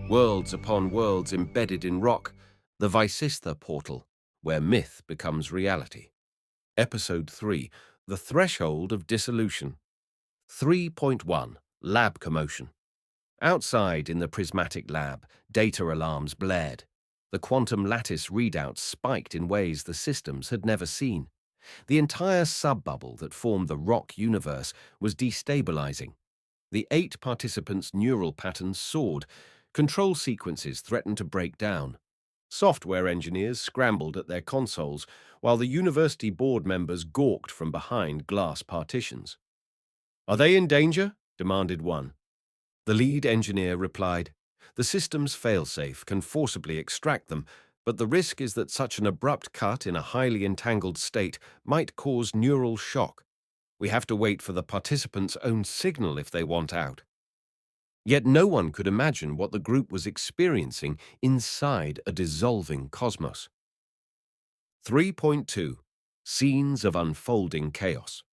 worlds upon worlds embedded in rock, the Vasistha portal, where myth becomes reality. Episode 3, The Threshold of Dissolution. 3.1, Lab Commotion. Outside in the prismatic lab, data alarms blared. The quantum lattice readouts spiked in ways the systems had never seen. The entire subbubble that formed the rock universe was destabilizing. The 8 participants' neural patterns soared. Control sequences threatened to break down. Software engineers scrambled at their consoles, while the university board members gawked from behind glass partitions. "Are they in danger?" demanded one. The lead engineer replied, "The system's failsafe can forcibly extract them, but the risk is that such an abrupt cut in a highly entangled state might cause neural shock. We have to wait for the participants' own signal if they want out." Yet no one could imagine what the group was experiencing inside a dissolving cosmos. 3.2, Scenes of Unfolding Chaos.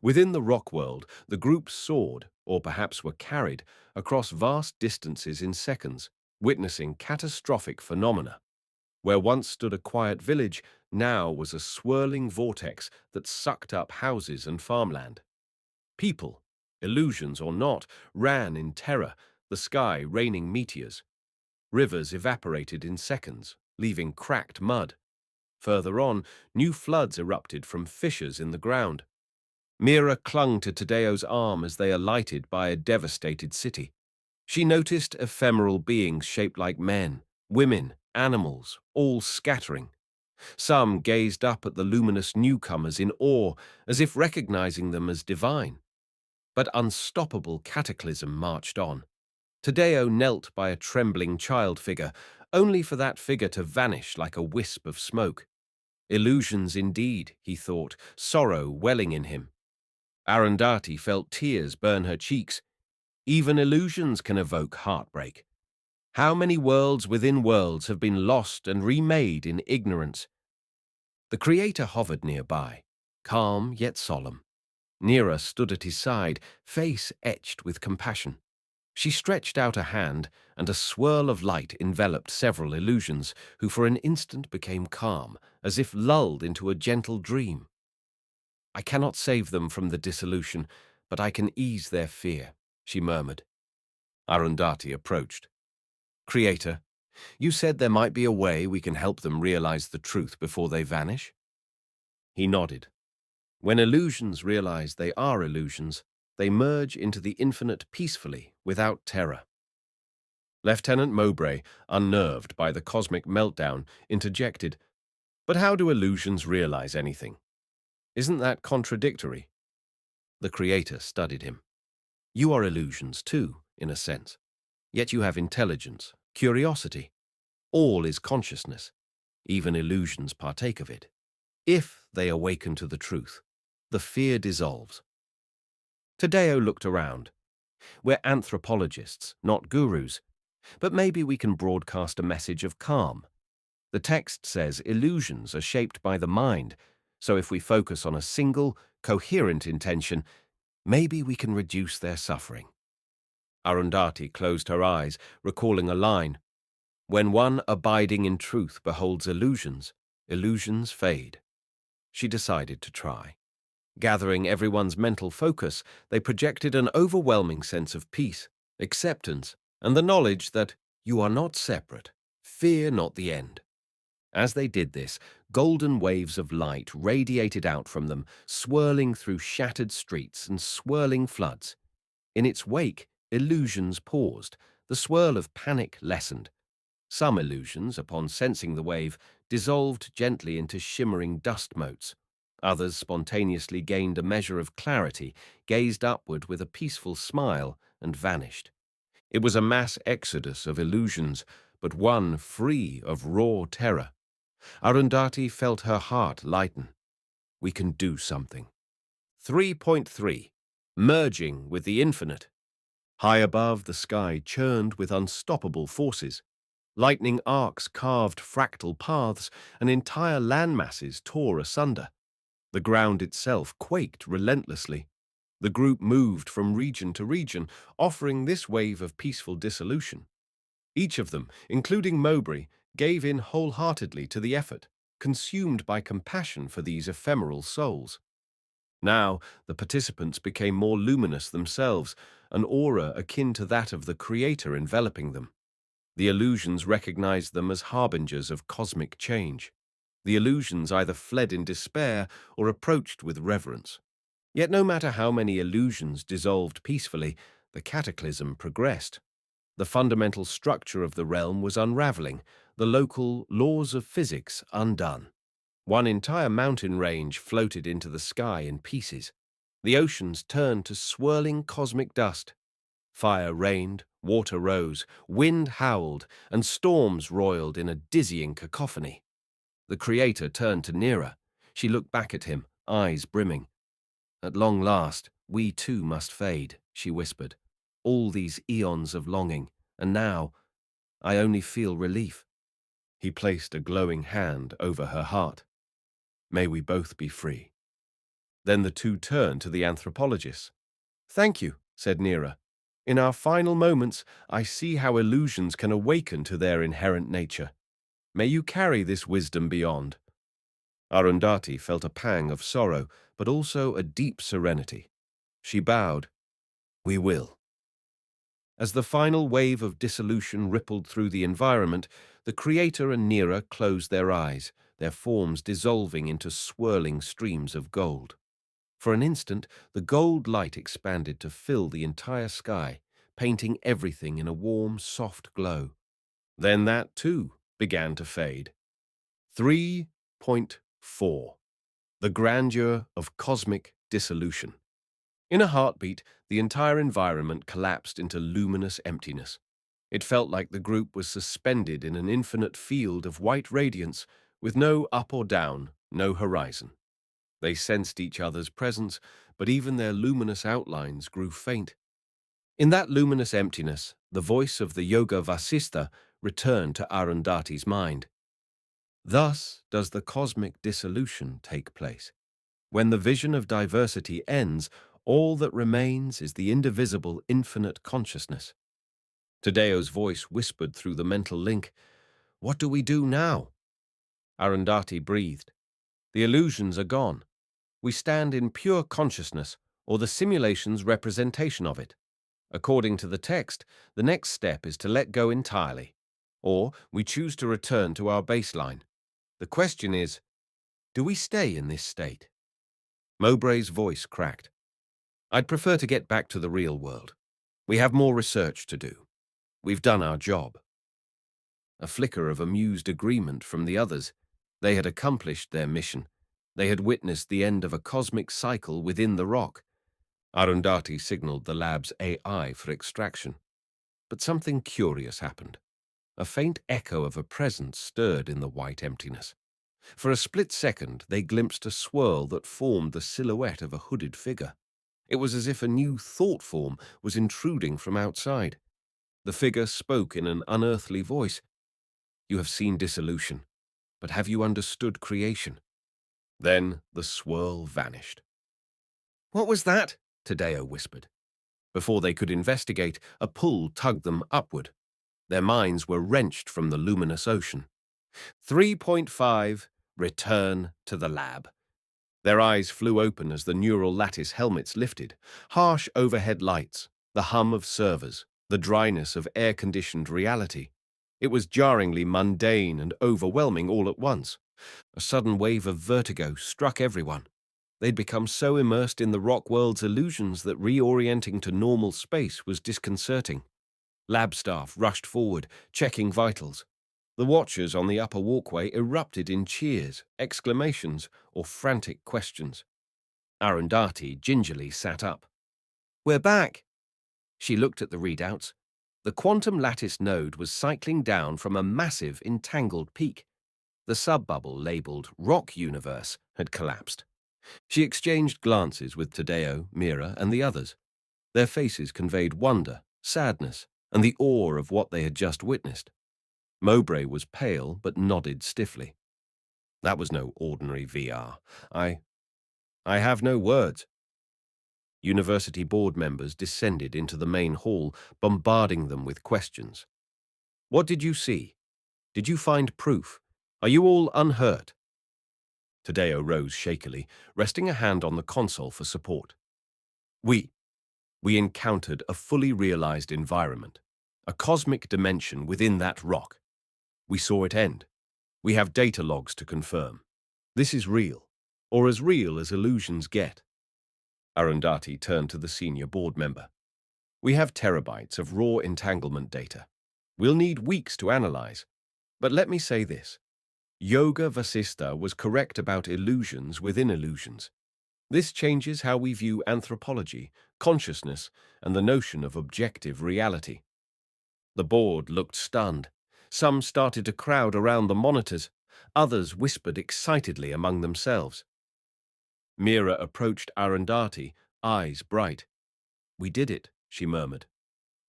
Within the rock world, the group soared, or perhaps were carried, across vast distances in seconds, witnessing catastrophic phenomena. Where once stood a quiet village, now was a swirling vortex that sucked up houses and farmland. People, illusions or not, ran in terror, the sky raining meteors. Rivers evaporated in seconds, leaving cracked mud. Further on, new floods erupted from fissures in the ground. Mira clung to Tadeo's arm as they alighted by a devastated city. She noticed ephemeral beings shaped like men, women, animals, all scattering. Some gazed up at the luminous newcomers in awe, as if recognizing them as divine. But unstoppable cataclysm marched on. Tadeo knelt by a trembling child figure, only for that figure to vanish like a wisp of smoke. Illusions indeed, he thought, sorrow welling in him. Arundhati felt tears burn her cheeks. Even illusions can evoke heartbreak. How many worlds within worlds have been lost and remade in ignorance? The Creator hovered nearby, calm yet solemn. Neera stood at his side, face etched with compassion. She stretched out a hand, and a swirl of light enveloped several illusions, who for an instant became calm, as if lulled into a gentle dream. "I cannot save them from the dissolution, but I can ease their fear," she murmured. Arundhati approached. "Creator, you said there might be a way we can help them realize the truth before they vanish?" He nodded. When illusions realize they are illusions, they merge into the infinite peacefully, without terror. Lieutenant Mowbray, unnerved by the cosmic meltdown, interjected, "But how do illusions realize anything? Isn't that contradictory?" The Creator studied him. "You are illusions too, in a sense. Yet you have intelligence, curiosity. All is consciousness. Even illusions partake of it. If they awaken to the truth, the fear dissolves." Tadeo looked around. "We're anthropologists, not gurus. But maybe we can broadcast a message of calm. The text says illusions are shaped by the mind, so if we focus on a single, coherent intention, maybe we can reduce their suffering." Arundhati closed her eyes, recalling a line. "When one abiding in truth beholds illusions, illusions fade." She decided to try. Gathering everyone's mental focus, they projected an overwhelming sense of peace, acceptance, and the knowledge that you are not separate, fear not the end. As they did this, golden waves of light radiated out from them, swirling through shattered streets and swirling floods. In its wake, illusions paused, the swirl of panic lessened. Some illusions, upon sensing the wave, dissolved gently into shimmering dust motes. Others spontaneously gained a measure of clarity, gazed upward with a peaceful smile, and vanished. It was a mass exodus of illusions, but one free of raw terror. Arundhati felt her heart lighten. We can do something. 3.3, Merging with the Infinite. High above, the sky churned with unstoppable forces. Lightning arcs carved fractal paths, and entire landmasses tore asunder. The ground itself quaked relentlessly. The group moved from region to region, offering this wave of peaceful dissolution. Each of them, including Mowbray, gave in wholeheartedly to the effort, consumed by compassion for these ephemeral souls. Now, the participants became more luminous themselves, an aura akin to that of the Creator enveloping them. The illusions recognized them as harbingers of cosmic change. The illusions either fled in despair or approached with reverence. Yet no matter how many illusions dissolved peacefully, the cataclysm progressed. The fundamental structure of the realm was unraveling, the local laws of physics undone. One entire mountain range floated into the sky in pieces. The oceans turned to swirling cosmic dust. Fire rained, water rose, wind howled, and storms roiled in a dizzying cacophony. The Creator turned to Neera. She looked back at him, eyes brimming. "At long last, we too must fade," she whispered. "All these eons of longing, and now I only feel relief." He placed a glowing hand over her heart. "May we both be free." Then the two turned to the anthropologists. "Thank you," said Neera. "In our final moments, I see how illusions can awaken to their inherent nature. May you carry this wisdom beyond." Arundhati felt a pang of sorrow, but also a deep serenity. She bowed. "We will." As the final wave of dissolution rippled through the environment, the Creator and Neera closed their eyes, their forms dissolving into swirling streams of gold. For an instant, the gold light expanded to fill the entire sky, painting everything in a warm, soft glow. Then that, too, began to fade. 3.4. The grandeur of cosmic dissolution. In a heartbeat, the entire environment collapsed into luminous emptiness. It felt like the group was suspended in an infinite field of white radiance, with no up or down, no horizon. They sensed each other's presence, but even their luminous outlines grew faint. In that luminous emptiness, the voice of the yoga Vasistha returned to Arundhati's mind. Thus does the cosmic dissolution take place. When the vision of diversity ends, all that remains is the indivisible infinite consciousness. Tadeo's voice whispered through the mental link, "What do we do now?" Arundhati breathed. "The illusions are gone. We stand in pure consciousness, or the simulation's representation of it. According to the text, the next step is to let go entirely, or we choose to return to our baseline. The question is, do we stay in this state?" Mowbray's voice cracked. "I'd prefer to get back to the real world. We have more research to do. We've done our job." A flicker of amused agreement from the others. They had accomplished their mission. They had witnessed the end of a cosmic cycle within the rock. Arundhati signaled the lab's AI for extraction. But something curious happened. A faint echo of a presence stirred in the white emptiness. For a split second, they glimpsed a swirl that formed the silhouette of a hooded figure. It was as if a new thought form was intruding from outside. The figure spoke in an unearthly voice. "You have seen dissolution, but have you understood creation?" Then the swirl vanished. "What was that?" Tadeo whispered. Before they could investigate, a pull tugged them upward. Their minds were wrenched from the luminous ocean. 3.5. Return to the lab. Their eyes flew open as the neural lattice helmets lifted. Harsh overhead lights, the hum of servers, the dryness of air-conditioned reality. It was jarringly mundane and overwhelming all at once. A sudden wave of vertigo struck everyone. They'd become so immersed in the rock world's illusions that reorienting to normal space was disconcerting. Lab staff rushed forward, checking vitals. The watchers on the upper walkway erupted in cheers, exclamations, or frantic questions. Arundhati gingerly sat up. "We're back." She looked at the readouts. The quantum lattice node was cycling down from a massive, entangled peak. The subbubble labeled Rock Universe had collapsed. She exchanged glances with Tadeo, Mira, and the others. Their faces conveyed wonder, sadness, and the awe of what they had just witnessed. Mowbray was pale but nodded stiffly. "That was no ordinary VR. I have no words." University board members descended into the main hall, bombarding them with questions. What did you see? Did you find proof? Are you all unhurt? Tadeo rose shakily, resting a hand on the console for support. We encountered a fully realized environment, a cosmic dimension within that rock. We saw it end. We have data logs to confirm. This is real, or as real as illusions get. Arundhati turned to the senior board member. We have terabytes of raw entanglement data. We'll need weeks to analyze. But let me say this. Yoga Vasistha was correct about illusions within illusions. This changes how we view anthropology, consciousness, and the notion of objective reality. The board looked stunned. Some started to crowd around the monitors. Others whispered excitedly among themselves. Mira approached Arundhati, eyes bright. We did it, she murmured.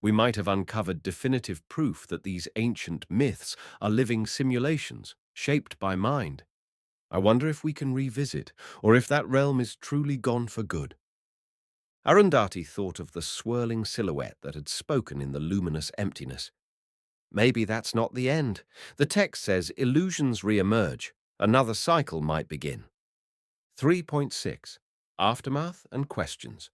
We might have uncovered definitive proof that these ancient myths are living simulations, shaped by mind. I wonder if we can revisit, or if that realm is truly gone for good. Arundhati thought of the swirling silhouette that had spoken in the luminous emptiness. Maybe that's not the end. The text says illusions re-emerge. Another cycle might begin. 3.6. Aftermath and Questions.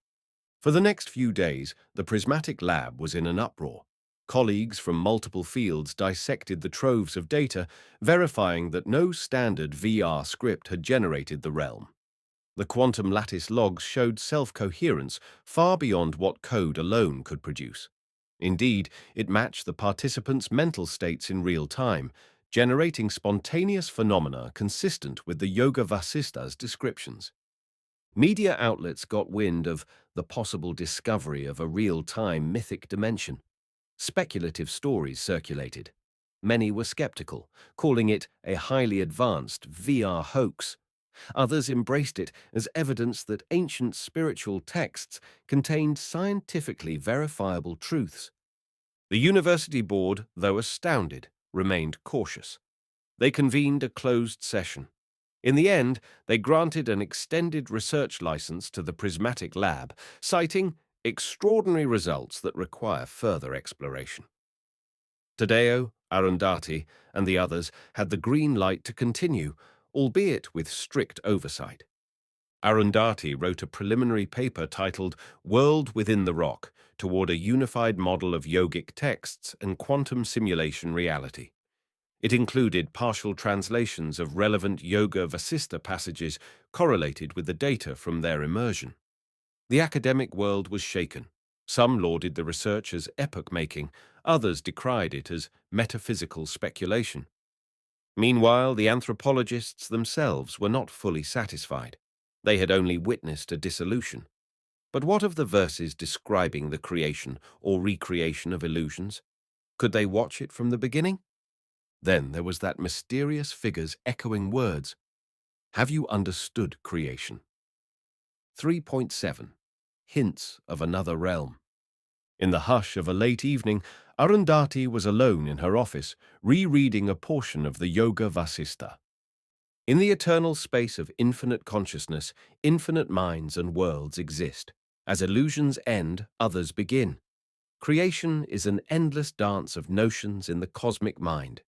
For the next few days, the prismatic lab was in an uproar. Colleagues from multiple fields dissected the troves of data, verifying that no standard VR script had generated the realm. The quantum lattice logs showed self-coherence far beyond what code alone could produce. Indeed, it matched the participants' mental states in real time, generating spontaneous phenomena consistent with the Yoga Vasistha's descriptions. Media outlets got wind of the possible discovery of a real-time mythic dimension. Speculative stories circulated. Many were skeptical, calling it a highly advanced VR hoax. Others embraced it as evidence that ancient spiritual texts contained scientifically verifiable truths. The university board, though astounded, remained cautious. They convened a closed session. In the end, they granted an extended research license to the Prismatic Lab, citing extraordinary results that require further exploration. Tadeo, Arundhati, and the others had the green light to continue, albeit with strict oversight. Arundhati wrote a preliminary paper titled World Within the Rock toward a unified model of yogic texts and quantum simulation reality. It included partial translations of relevant Yoga Vasistha passages correlated with the data from their immersion. The academic world was shaken. Some lauded the research as epoch-making, others decried it as metaphysical speculation. Meanwhile, the anthropologists themselves were not fully satisfied. They had only witnessed a dissolution. But what of the verses describing the creation or recreation of illusions? Could they watch it from the beginning? Then there was that mysterious figure's echoing words. Have you understood creation? 3.7. Hints of Another Realm. In the hush of a late evening, Arundhati was alone in her office, rereading a portion of the Yoga Vasistha. In the eternal space of infinite consciousness, infinite minds and worlds exist. As illusions end, others begin. Creation is an endless dance of notions in the cosmic mind.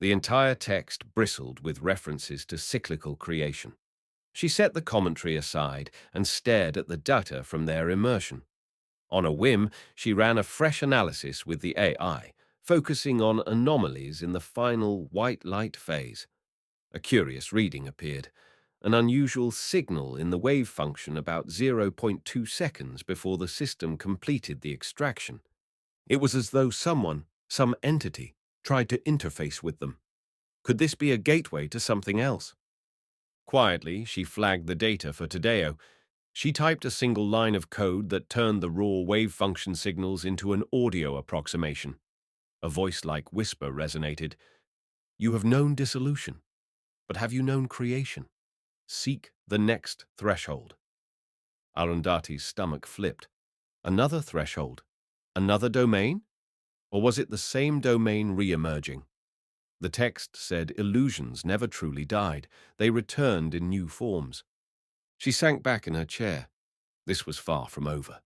The entire text bristled with references to cyclical creation. She set the commentary aside and stared at the data from their immersion. On a whim, she ran a fresh analysis with the AI, focusing on anomalies in the final white light phase. A curious reading appeared, an unusual signal in the wave function about 0.2 seconds before the system completed the extraction. It was as though someone, some entity, tried to interface with them. Could this be a gateway to something else? Quietly, she flagged the data for Tadeo. She typed a single line of code that turned the raw wave function signals into an audio approximation. A voice-like whisper resonated. You have known dissolution, but have you known creation? Seek the next threshold. Arundhati's stomach flipped. Another threshold? Another domain? Or was it the same domain re-emerging? The text said illusions never truly died. They returned in new forms. She sank back in her chair. This was far from over.